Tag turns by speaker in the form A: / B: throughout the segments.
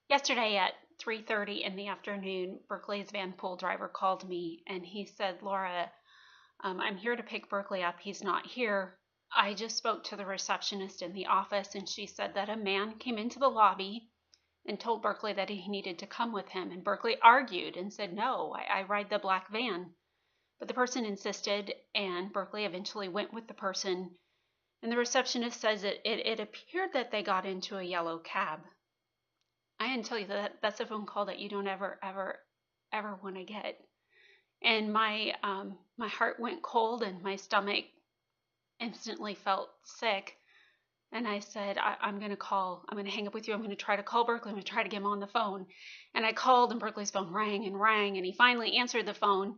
A: Yesterday at 3:30 in the afternoon, Berkeley's van pool driver called me and he said, Laura, I'm here to pick Berkeley up. He's not here. I just spoke to the receptionist in the office and she said that a man came into the lobby and told Berkeley that he needed to come with him. And Berkeley argued and said, no, I ride the black van. But the person insisted, and Berkeley eventually went with the person. And the receptionist says it appeared that they got into a yellow cab. I didn't tell you that that's a phone call that you don't ever want to get. And my heart went cold and my stomach instantly felt sick. And I said, I'm going to hang up with you. I'm going to try to call Berkeley. I'm going to try to get him on the phone. And I called and Berkeley's phone rang and rang and he finally answered the phone.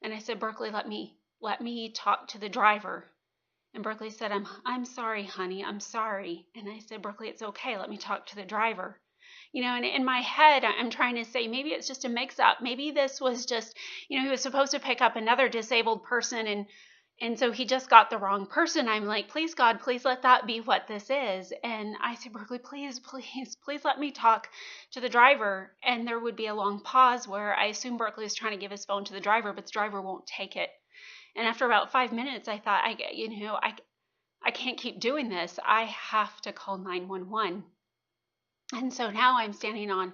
A: And I said, Berkeley, let me talk to the driver. And Berkeley said, I'm sorry, honey. I'm sorry. And I said, Berkeley, it's okay. Let me talk to the driver. And in my head, I'm trying to say, maybe it's just a mix up. Maybe this was just, he was supposed to pick up another disabled person and so he just got the wrong person. I'm like, please, God, please let that be what this is. And I said, Berkeley, please let me talk to the driver. And there would be a long pause where I assume Berkeley is trying to give his phone to the driver, but the driver won't take it. And after about 5 minutes, I thought, I can't keep doing this. I have to call 911. And so now I'm standing on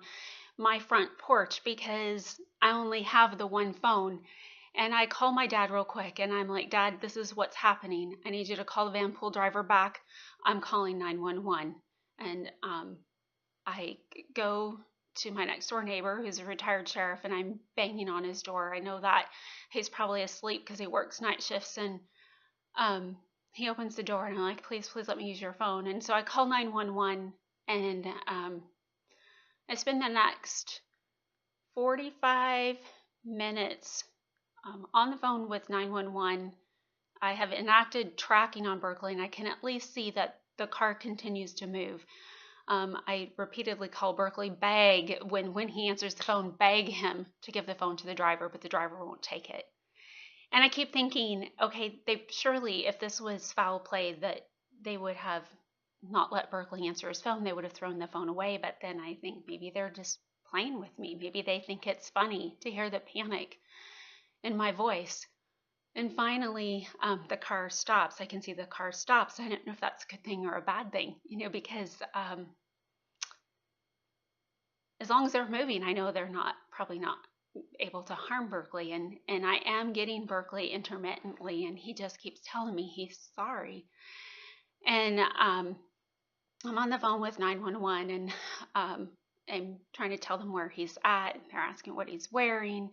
A: my front porch because I only have the one phone. And I call my dad real quick and I'm like, Dad, this is what's happening. I need you to call the van pool driver back. I'm calling 911. And I go to my next door neighbor who's a retired sheriff and I'm banging on his door. I know that he's probably asleep because he works night shifts. And he opens the door and I'm like, please let me use your phone. And so I call 911 and I spend the next 45 minutes on the phone with 911. I have enacted tracking on Berkeley, and I can at least see that the car continues to move. I repeatedly call Berkeley, beg, when he answers the phone, beg him to give the phone to the driver, but the driver won't take it. And I keep thinking, okay, they surely, if this was foul play, that they would have not let Berkeley answer his phone. They would have thrown the phone away. But then I think maybe they're just playing with me. Maybe they think it's funny to hear the panic in my voice. And finally, the car stops. I can see the car stops. I don't know if that's a good thing or a bad thing, because as long as they're moving, I know they're probably not able to harm Berkeley. And I am getting Berkeley intermittently, and he just keeps telling me he's sorry. And I'm on the phone with 911, and I'm trying to tell them where he's at. They're asking what he's wearing.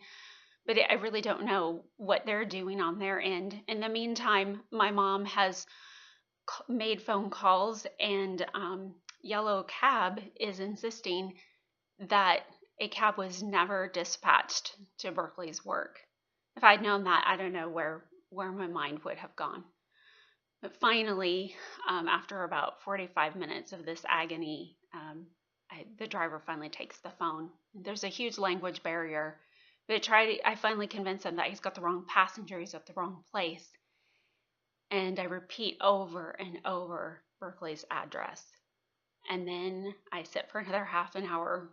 A: But I really don't know what they're doing on their end. In the meantime, my mom has made phone calls, and Yellow Cab is insisting that a cab was never dispatched to Berkeley's work. If I'd known that, I don't know where my mind would have gone. But finally, after about 45 minutes of this agony, the driver finally takes the phone. There's a huge language barrier. But I finally convinced him that he's got the wrong passenger, he's at the wrong place. And I repeat over and over Berkeley's address. And then I sit for another half an hour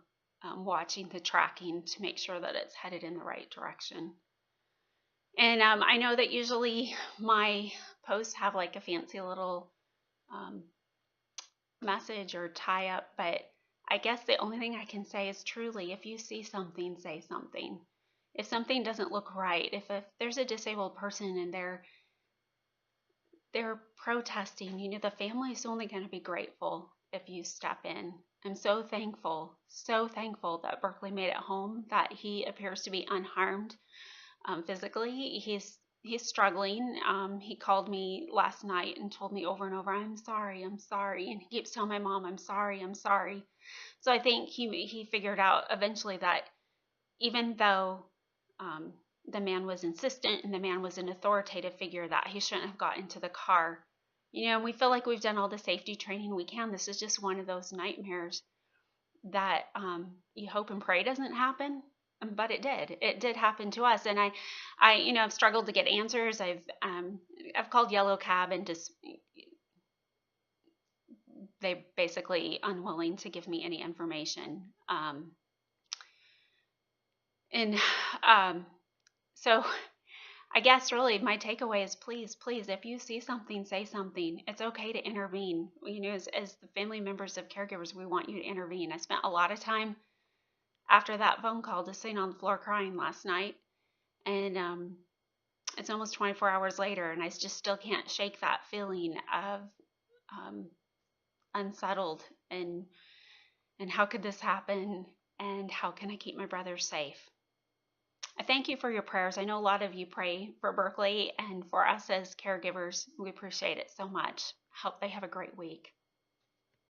A: watching the tracking to make sure that it's headed in the right direction. And I know that usually my posts have like a fancy little message or tie up, but I guess the only thing I can say is truly, if you see something, say something. If something doesn't look right, if there's a disabled person and they're protesting, the family is only going to be grateful if you step in. I'm so thankful that Berkeley made it home, that he appears to be unharmed physically. He's struggling. He called me last night and told me over and over, I'm sorry. And he keeps telling my mom, I'm sorry. So I think he figured out eventually that even though the man was insistent and the man was an authoritative figure, that he shouldn't have got into the car. And we feel like we've done all the safety training we can. This is just one of those nightmares that you hope and pray doesn't happen, but it did. It did happen to us, and I've struggled to get answers. I've called Yellow Cab, and just they basically unwilling to give me any information. And so I guess really my takeaway is please, please, if you see something, say something. It's okay to intervene. As the family members of caregivers, we want you to intervene. I spent a lot of time after that phone call just sitting on the floor crying last night. And it's almost 24 hours later, and I just still can't shake that feeling of unsettled and how could this happen, and how can I keep my brother safe? I thank you for your prayers. I know a lot of you pray for Berkeley and for us as caregivers. We appreciate it so much. Hope they have a great week.